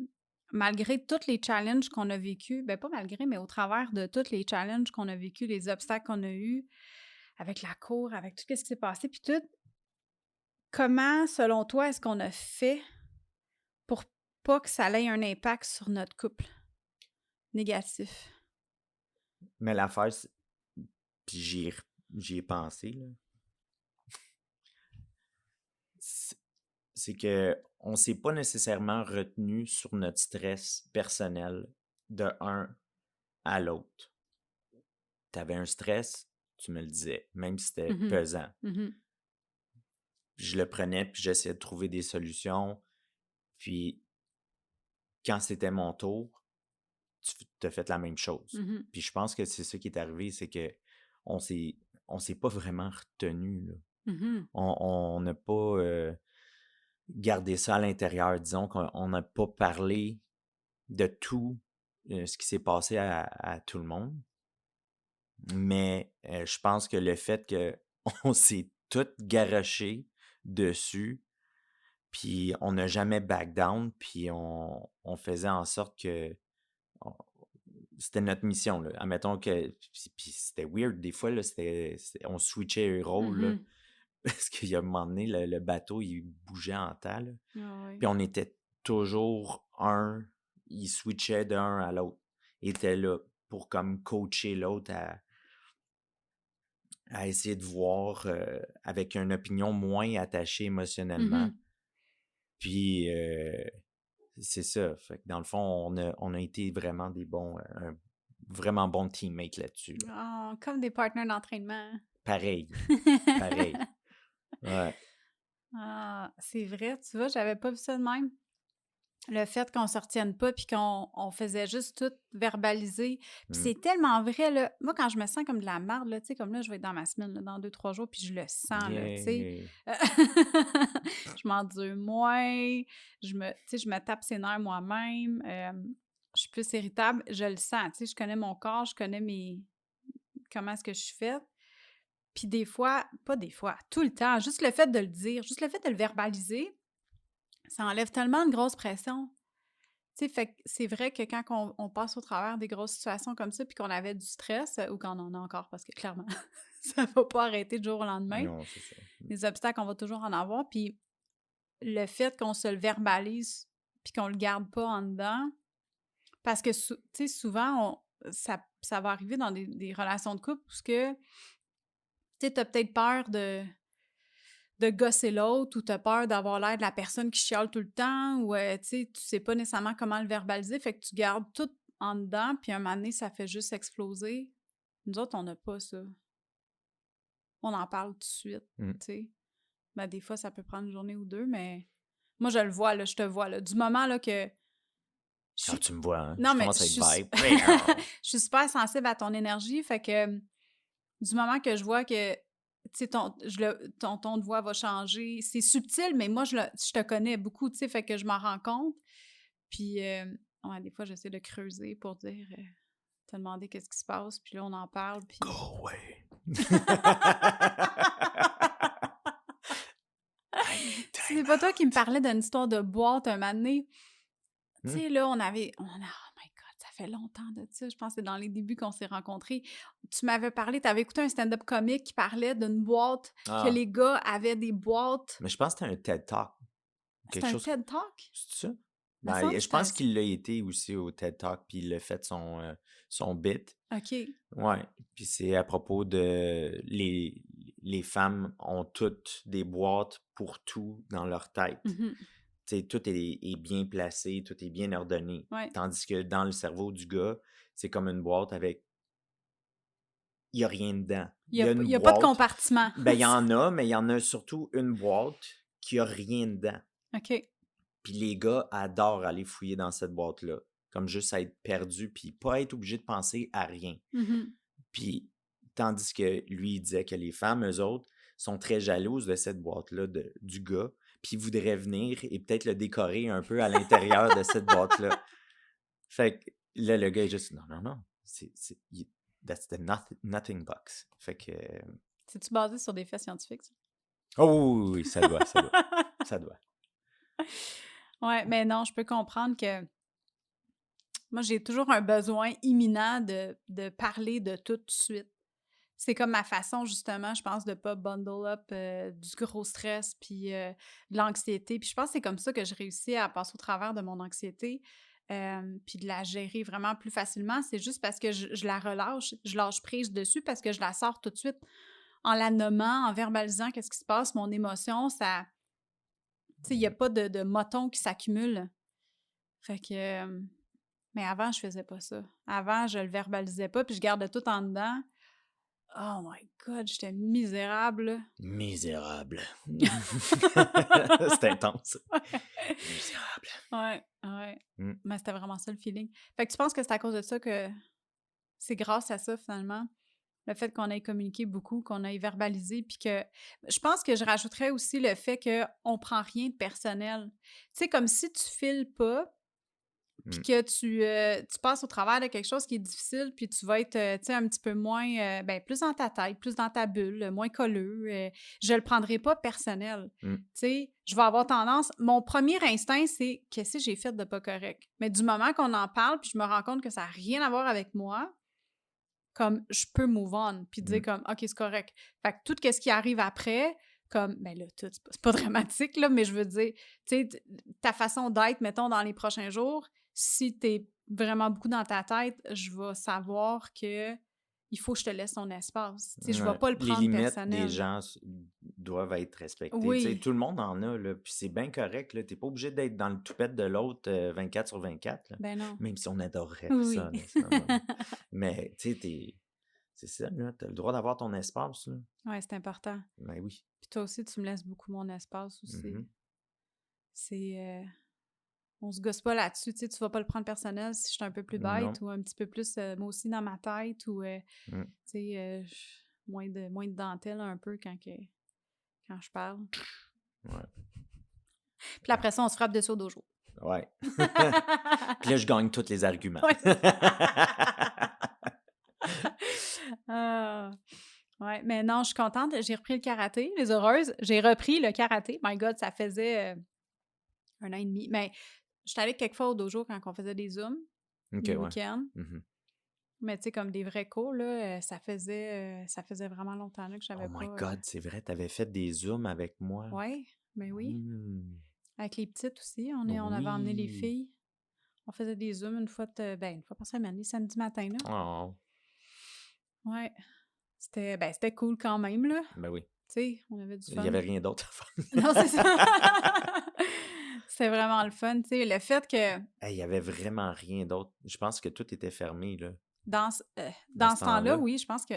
malgré tous les challenges qu'on a vécus, ben pas malgré, mais au travers de tous les challenges qu'on a vécus, les obstacles qu'on a eus, avec la cour, avec tout ce qui s'est passé, puis tout, comment, selon toi, est-ce qu'on a fait pour pas que ça ait un impact sur notre couple négatif? Mais l'affaire, puis j'y ai pensé, là. C'est que on s'est pas nécessairement retenu sur notre stress personnel de un à l'autre. Tu avais un stress, tu me le disais, même si c'était Mhm. pesant. Mhm. Je le prenais, puis j'essayais de trouver des solutions. Puis quand c'était mon tour, tu as fait la même chose. Mhm. Puis je pense que c'est ça qui est arrivé, c'est que on s'est on s'est pas vraiment retenu, là. Mhm. On n'a pas gardé ça à l'intérieur. Disons qu'on n'a pas parlé de tout ce qui s'est passé à tout le monde. Mais je pense que le fait qu'on s'est tout garoché dessus, puis on n'a jamais back down, puis on faisait en sorte que on- c'était notre mission, là. Admettons que... Puis c'était weird, des fois, là, on switchait un rôle, là, Mhm. parce qu'il y a un moment donné, le bateau, il bougeait en temps, là. Ah ouais. Puis on était toujours il switchait d'un à l'autre. Il était là pour comme coacher l'autre à essayer de voir avec une opinion moins attachée émotionnellement. Mhm. Puis c'est ça. Fait que dans le fond, on a été vraiment un vraiment bon teammate là-dessus, là. Ah, comme des partenaires d'entraînement. Pareil, pareil. Ouais. Ah, c'est vrai, tu vois, j'avais pas vu ça de même. Le fait qu'on se retienne pas puis qu'on faisait juste tout verbaliser. Puis Mm. c'est tellement vrai, là. Moi, quand je me sens comme de la merde, là, tu sais, comme là, je vais être dans ma semaine, là, dans 2, 3 jours, puis je le sens, là, tu sais. Yeah. Je m'endure moins, tu sais, je me tape ses nerfs moi-même. je suis plus irritable, je le sens, tu sais, je connais mon corps, je connais comment est-ce que je suis faite. Puis des fois, pas des fois, tout le temps, juste le fait de le dire, juste le fait de le verbaliser, ça enlève tellement de grosse pression. Tu sais, fait que c'est vrai que quand on passe au travers des grosses situations comme ça, puis qu'on avait du stress, ou qu'on en a encore, parce que clairement, ça va pas arrêter du jour au lendemain. Non, c'est ça. Les obstacles, on va toujours en avoir. Puis le fait qu'on se le verbalise, puis qu'on le garde pas en dedans, parce que, tu sais, souvent, ça va arriver dans des relations de couple où que, tu sais, t'as peut-être peur de gosser l'autre ou t'as peur d'avoir l'air de la personne qui chiale tout le temps ou, tu sais pas nécessairement comment le verbaliser, fait que tu gardes tout en dedans, puis un moment donné, ça fait juste exploser. Nous autres, on n'a pas ça. On en parle tout de suite, tu sais. Ben, des fois, ça peut prendre une journée ou deux, mais moi, je le vois, là, je te vois, là. Du moment, là, que Ah, tu me vois, hein? non, Je mais commence à être vibe. je suis super sensible à ton énergie, fait que du moment que je vois que, tu sais, ton ton de voix va changer, c'est subtil, mais moi, je te connais beaucoup, tu sais, fait que je m'en rends compte. Puis, ouais, des fois, j'essaie de creuser pour dire, te demander qu'est-ce qui se passe, puis là, on en parle, puis... Go away. I need C'est time pas toi qui me out. parlais d'une histoire de boîte un moment donné? Tu Hmm? sais, là, oh my God, ça fait longtemps de ça. Je pense que c'est dans les débuts qu'on s'est rencontrés. Tu m'avais parlé, tu avais écouté un stand-up comique qui parlait d'une boîte, que Ah, les gars avaient des boîtes. mais je pense que c'était un TED Talk. C'est Quelque un chose. TED Talk? C'est ça? Il me Ben, semble que je c'est un... pense qu'il l'a été aussi au TED Talk, puis il a fait son bit. OK. Ouais. Puis c'est à propos de les femmes ont toutes des boîtes pour tout dans leur tête. Mhm. Tu sais, tout est bien placé, tout est bien ordonné. Ouais. Tandis que dans le cerveau du gars, c'est comme une boîte avec. Il n'y a rien dedans. Il y a une Il y a pas de boîte. compartiment. Ben, il y en a, mais il y en a surtout une boîte qui a rien dedans. OK. Puis les gars adorent aller fouiller dans cette boîte-là. Comme juste à être perdu, puis pas être obligé de penser à rien. Mhm. Puis, tandis que lui, il disait que les femmes, eux autres, sont très jalouses de cette boîte-là du gars, puis voudraient venir et peut-être le décorer un peu à l'intérieur de cette boîte-là. Fait que là, le gars est juste, non, non, non, that's the nothing box. Fait que, C'est-tu basé sur des faits scientifiques, ça? oh oui, oui, ça doit, ça doit. Ouais, mais non, je peux comprendre que moi, j'ai toujours un besoin imminent de parler de tout de suite. C'est comme ma façon, justement, je pense, de pas bundle up du gros stress puis de l'anxiété. Puis je pense que c'est comme ça que je réussis à passer au travers de mon anxiété puis de la gérer vraiment plus facilement. C'est juste parce que je la relâche, je lâche prise dessus parce que je la sors tout de suite en la nommant, en verbalisant qu'est-ce qui se passe, mon émotion, ça... Tu sais, il n'y a pas de motons qui s'accumulent. Fait que... mais avant, je faisais pas ça. Avant, je le verbalisais pas puis je gardais tout en dedans. Oh my God, j'étais misérable. Misérable. C'est intense. Misérable. Ouais, ouais. Mm. Mais c'était vraiment ça le feeling. Fait que tu penses que c'est à cause de ça que c'est grâce à ça finalement, le fait qu'on ait communiqué beaucoup, qu'on ait verbalisé, puis que je pense que je rajouterais aussi le fait qu'on prend rien de personnel. Tu sais, comme si tu files pas, puis que tu passes au travers de quelque chose qui est difficile, puis tu vas être, tu sais, un petit peu moins, ben, plus dans ta tête, plus dans ta bulle, moins colleux. Je le prendrai pas personnel. Mm. Tu sais, je vais avoir tendance... Mon premier instinct, c'est « qu'est-ce que j'ai fait de pas correct? » Mais du moment qu'on en parle, puis je me rends compte que ça n'a rien à voir avec moi, comme je peux move on, puis dire comme « OK, c'est correct. » Fait que tout ce qui arrive après, comme, ben là, tout, c'est pas dramatique, là, mais je veux dire, tu sais, ta façon d'être, mettons, dans les prochains jours, si t'es vraiment beaucoup dans ta tête, je vais savoir que il faut que je te laisse ton espace. Tu sais, je vais Ouais. pas le Les prendre limites des personnel. gens doivent être respectées. Tu sais, Oui, tout le monde en a, là, puis c'est bien correct. Tu n'es pas obligé d'être dans le toupette de l'autre 24 sur 24, là, ben non. même si on adorerait Oui. ça, nécessairement. Mais tu sais, c'est ça, tu as le droit d'avoir ton espace. Là. Ouais, c'est important. Ben oui. Puis toi aussi, tu me laisses beaucoup mon espace aussi. Mhm. C'est... on se gosse pas là-dessus, tu sais, tu vas pas le prendre personnel si je suis un peu plus Non. bête ou un petit peu plus, moi aussi, dans ma tête ou, Mm. tu sais, moins de dentelle un peu quand je parle. Ouais. Puis après ça, on se frappe dessus au dojo. Ouais. Puis là, je gagne tous les arguments. Ouais, c'est ça. Ah. Ouais, mais non, je suis contente. J'ai repris le karaté, les heureuses. J'ai repris le karaté. My God, ça faisait 1 an et demi. Mais j'étais allée quelquefois au dojo quand on faisait des Zooms, OK, les ouais. week-ends. Mhm. Mais tu sais, comme des vrais cours, là, ça faisait vraiment longtemps là, que Oh j'avais my pas. God, c'est vrai, t'avais fait des zooms avec moi. Ouais, ben oui. Hmm. Avec les petites aussi, on avait emmené les Oui. filles. On faisait des Zooms une fois par semaine, les samedis matins, là. Oh, Ouais, c'était cool quand même, là. ben oui. Tu sais, on avait du Il n'y fun. avait rien d'autre à faire. Non, c'est ça. C'était vraiment le fun, tu sais, le fait que Hey, il y avait vraiment rien d'autre. Je pense que tout était fermé, là, dans ce, dans dans ce ce temps-là, temps-là. oui, je pense que,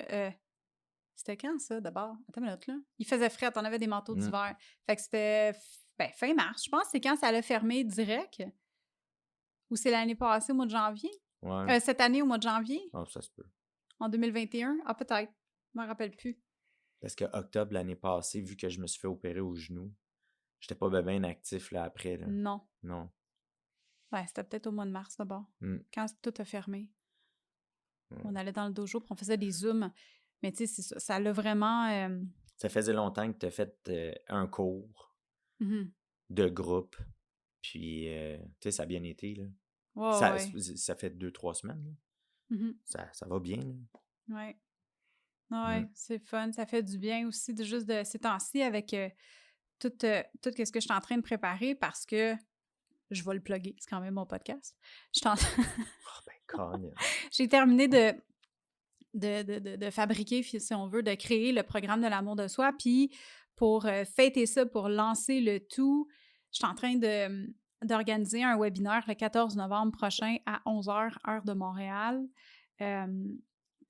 c'était quand ça, d'abord? Attends une minute, là. Il faisait fret, on avait des manteaux Hmm. d'hiver. Fait que c'était, fin mars. Je pense que c'est quand ça allait fermer direct, ou c'est l'année passée au mois de janvier? Ouais. Cette année au mois de janvier, Oh, ça se peut. en 2021? Ah, peut-être. Je m'en rappelle plus. Parce que octobre l'année passée, vu que je me suis fait opérer au genou, j'étais pas bien actif là après, là. Non. Non. Ouais, c'était peut-être au mois de mars d'abord, Hmm. quand tout a fermé. Ouais. On allait dans le dojo, puis on faisait des zooms. Mais tu sais, c'est ça. Ça l'a vraiment. Ça faisait longtemps que tu as fait un cours Mhm. de groupe, puis tu sais, ça a bien été, là. Ouais, ouais. Ça fait 2, 3 semaines, là. Mhm. Ça va bien, là. Ouais. Hmm. Ouais, c'est fun. Ça fait du bien aussi de juste de ces temps-ci avec tout ce que je suis en train de préparer parce que je vais le plugger. C'est quand même mon podcast. Je suis en- Oh, ben, Colin. J'ai terminé de fabriquer, si on veut, de créer le programme de l'amour de soi. Puis pour fêter ça, pour lancer le tout, je suis en train d'organiser un webinaire le 14 novembre prochain à 11h, heure de Montréal. Euh,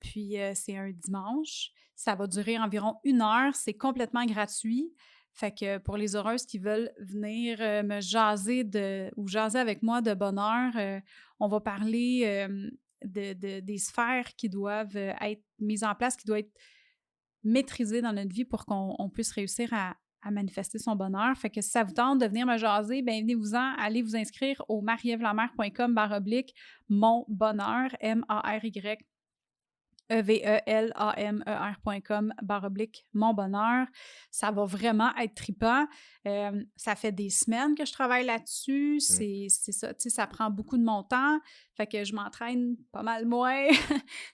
puis c'est un dimanche. Ça va durer environ 1 heure. C'est complètement gratuit. Fait que pour les heureuses qui veulent venir me jaser ou jaser avec moi de bonheur, on va parler des sphères qui doivent être mises en place, qui doivent être maîtrisées dans notre vie pour qu'on puisse réussir à manifester son bonheur. Fait que si ça vous tente de venir me jaser, ben venez-vous-en, allez vous inscrire au marievlamer.com/mon bonheur, MARY EVELAMER.com/mon bonheur. Ça va vraiment être trippant. Ça fait des semaines que je travaille là-dessus. Hmm. C'est ça, tu sais, ça prend beaucoup de mon temps. Fait que je m'entraîne pas mal moins.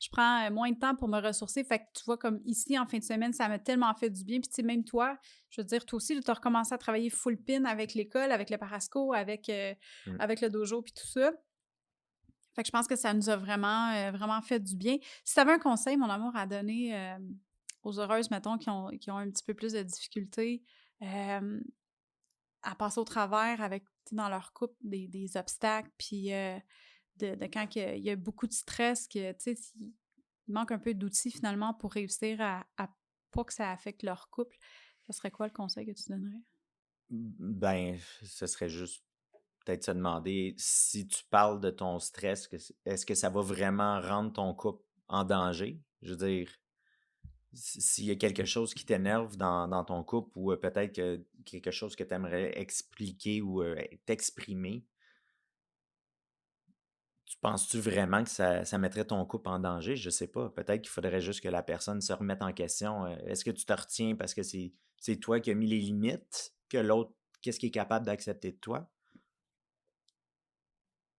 Je prends moins de temps pour me ressourcer. Fait que tu vois, comme ici, en fin de semaine, ça m'a tellement fait du bien. Puis tu sais, même toi, je veux dire, toi aussi, tu as recommencé à travailler full pin avec l'école, avec le parasco, avec Hmm. le dojo, puis tout ça. Fait que je pense que ça nous a vraiment fait du bien. Si tu avais un conseil, mon amour, à donner aux heureuses, mettons, qui ont un petit peu plus de difficultés à passer au travers avec, tu sais, dans leur couple, des obstacles, puis de quand il y a beaucoup de stress, que, tu sais, il manque un peu d'outils, finalement, pour réussir à pas que ça affecte leur couple, ce serait quoi le conseil que tu donnerais? Ben, ce serait juste peut-être se demander si tu parles de ton stress, est-ce que ça va vraiment rendre ton couple en danger? Je veux dire, s'il y a quelque chose qui t'énerve dans ton couple ou peut-être quelque chose que tu aimerais expliquer ou t'exprimer, tu penses-tu vraiment que ça mettrait ton couple en danger? Je sais pas. Peut-être qu'il faudrait juste que la personne se remette en question. Est-ce que tu te retiens parce que c'est toi qui as mis les limites, que l'autre, qu'est-ce qu'il est capable d'accepter de toi?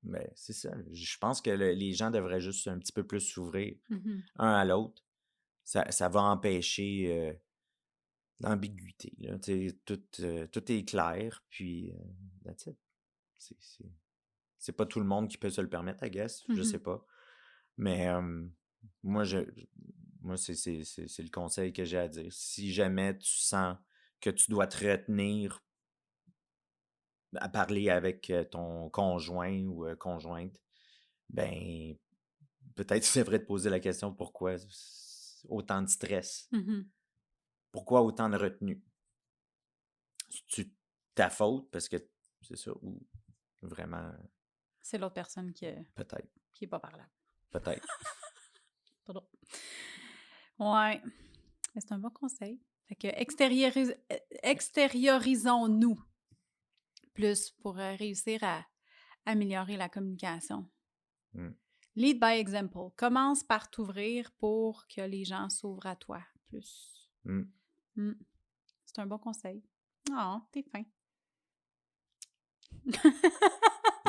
Mais c'est ça. Je pense que les gens devraient juste un petit peu plus s'ouvrir Mhm. un à l'autre. Ça va empêcher l'ambiguïté, là. Tu sais, tout est clair, puis that's it. C'est c'est- c'est pas tout le monde qui peut se le permettre, I guess. Je sais Mhm. pas. Mais moi, moi c'est le conseil que j'ai à dire. Si jamais tu sens que tu dois te retenir à parler avec ton conjoint ou conjointe, ben peut-être tu devrais te poser la question pourquoi autant de stress? Mhm. Pourquoi autant de retenue? C'est-tu ta faute? Parce que c'est ça, ou vraiment, C'est l'autre personne peut-être, qui est pas parlable. peut-être. Pas drôle. Ouais. Mais c'est un bon conseil. Fait que extériorisons-nous plus pour réussir améliorer la communication. Mm. Lead by example. Commence par t'ouvrir pour que les gens s'ouvrent à toi plus. Mm. C'est un bon conseil. Oh, t'es fin.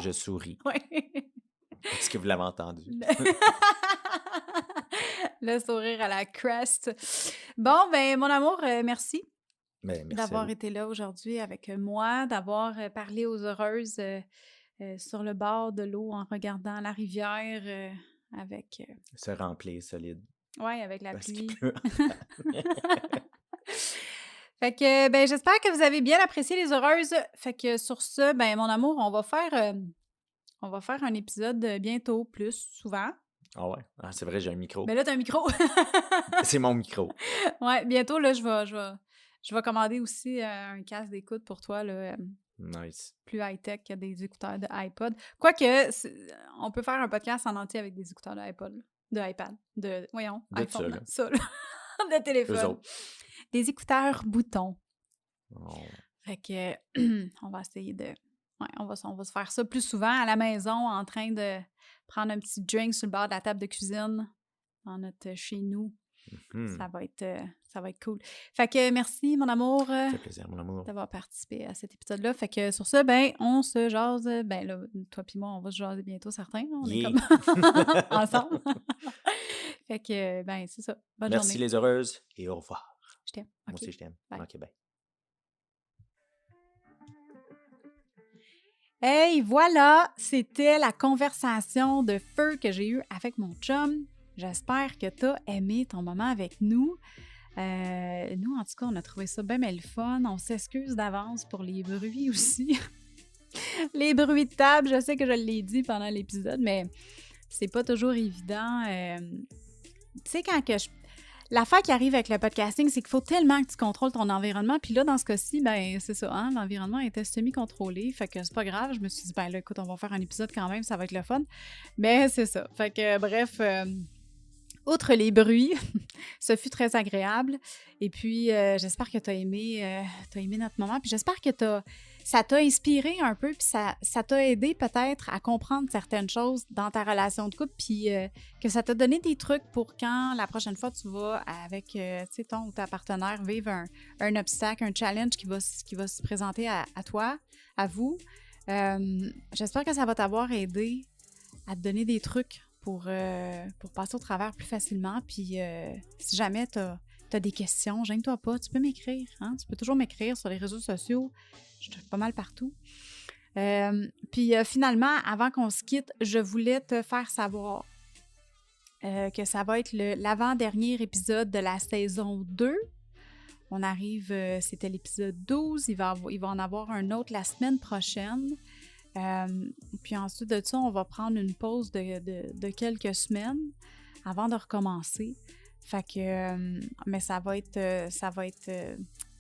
Je souris. Oui. Est-ce que vous l'avez entendu? Le sourire à la crest. Bon, ben mon amour, merci Ben, merci à d'avoir vous. été là aujourd'hui avec moi, d'avoir parlé aux heureuses sur le bord de l'eau en regardant la rivière avec Se remplir solide. avec la Parce pluie. qu'il pleut. Fait que ben j'espère que vous avez bien apprécié les heureuses. Fait que sur ce, ben mon amour, on va faire un épisode bientôt, plus souvent. Ah ouais? Ah, c'est vrai, j'ai un micro. Ben là, t'as un micro. C'est mon micro. Ouais, bientôt, là, je vais commander aussi un casque d'écoute pour toi, là, Nice. plus high-tech que des écouteurs de iPod. Quoique, on peut faire un podcast en entier avec des écouteurs de iPod, de iPad, voyons, De ça, iPhone, là. ça, là, de Eux téléphone. autres. Des écouteurs boutons. Oh. Fait que, on va essayer de... Ouais, on va se faire ça plus souvent à la maison, en train de prendre un petit drink sur le bord de la table de cuisine, chez nous. Mhm. Ça va être cool. Fait que merci, mon amour, Ça fait plaisir, mon amour. d'avoir participé à cet épisode-là. Fait que sur ça, ben, on se jase. Ben là, toi puis moi, on va se jaser bientôt, certains. Là. On est Yeah. comme ensemble. Fait que, ben, c'est ça. Bonne Merci journée. les heureuses et au revoir. Je t'aime. Moi OK. aussi, je t'aime. Bye. OK, bye. Hey, voilà! C'était la conversation de feu que j'ai eue avec mon chum. J'espère que tu as aimé ton moment avec nous. Nous, en tout cas, on a trouvé ça bien le fun. On s'excuse d'avance pour les bruits aussi. Les bruits de table, je sais que je l'ai dit pendant l'épisode, mais c'est pas toujours évident. Tu sais, l'affaire qui arrive avec le podcasting, c'est qu'il faut tellement que tu contrôles ton environnement. Puis là, dans ce cas-ci, ben c'est ça, hein, l'environnement était semi-contrôlé. Fait que c'est pas grave. Je me suis dit, ben là, écoute, on va faire un épisode quand même, ça va être le fun. Mais c'est ça. Fait que, bref... outre les bruits, ce fut très agréable. Et puis, j'espère que tu as aimé notre moment. Puis j'espère que ça t'a inspiré un peu, puis ça t'a aidé peut-être à comprendre certaines choses dans ta relation de couple, puis que ça t'a donné des trucs pour quand la prochaine fois tu vas avec ton ou ta partenaire vivre un obstacle, un challenge qui va se présenter à toi, à vous. J'espère que ça va t'avoir aidé à te donner des trucs pour passer au travers plus facilement. Puis si jamais tu as des questions, gêne-toi pas, tu peux m'écrire. Hein? Tu peux toujours m'écrire sur les réseaux sociaux. Je suis pas mal partout. Puis finalement, avant qu'on se quitte, je voulais te faire savoir que ça va être l'avant-dernier épisode de la saison 2. On arrive, c'était l'épisode 12. Il va en avoir un autre la semaine prochaine. Puis ensuite de ça, on va prendre une pause de quelques semaines avant de recommencer. Fait que, mais ça va être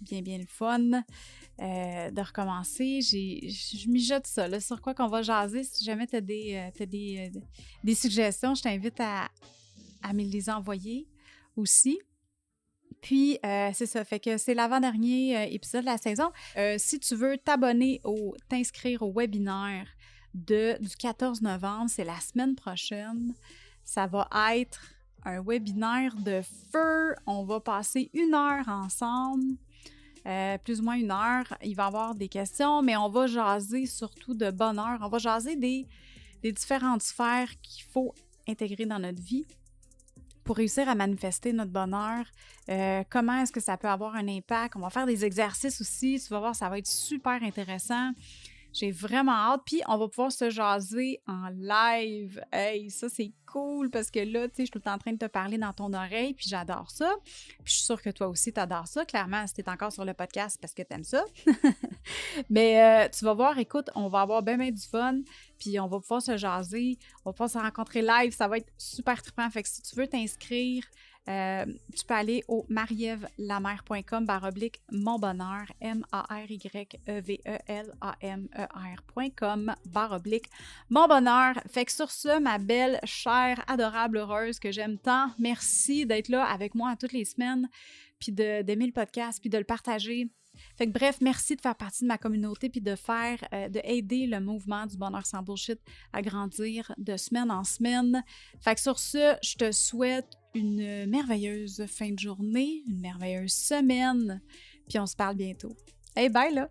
bien le fun de recommencer. Je mijote ça, là, sur quoi qu'on va jaser. Si jamais tu as des suggestions, je t'invite à me les envoyer aussi. Puis, c'est ça, fait que c'est l'avant-dernier épisode de la saison. Si tu veux t'inscrire au webinaire du 14 novembre, c'est la semaine prochaine. Ça va être un webinaire de feu. On va passer 1 heure ensemble, plus ou moins 1 heure. Il va y avoir des questions, mais on va jaser surtout de bonheur. On va jaser des différentes sphères qu'il faut intégrer dans notre vie pour réussir à manifester notre bonheur. Comment est-ce que ça peut avoir un impact? On va faire des exercices aussi. Tu vas voir, ça va être super intéressant. J'ai vraiment hâte. Puis, on va pouvoir se jaser en live. Hey, ça, c'est cool parce que là, tu sais, je suis tout le temps en train de te parler dans ton oreille, puis j'adore ça. Puis, je suis sûre que toi aussi, tu adores ça. Clairement, si tu es encore sur le podcast, c'est parce que tu aimes ça. Mais tu vas voir, écoute, on va avoir bien du fun, puis on va pouvoir se jaser, on va pouvoir se rencontrer live. Ça va être super trippant. Fait que si tu veux t'inscrire, tu peux aller au marievelamer.com/monbonheur, MARYVELAMER.com/monbonheur. Fait que sur ce, ma belle, chère, adorable, heureuse que j'aime tant, merci d'être là avec moi toutes les semaines, puis d'aimer le podcast, puis de le partager. Fait que bref, merci de faire partie de ma communauté puis de aider le mouvement du bonheur sans bullshit à grandir de semaine en semaine. Fait que sur ce, je te souhaite une merveilleuse fin de journée, une merveilleuse semaine, puis on se parle bientôt. Hey, bye là!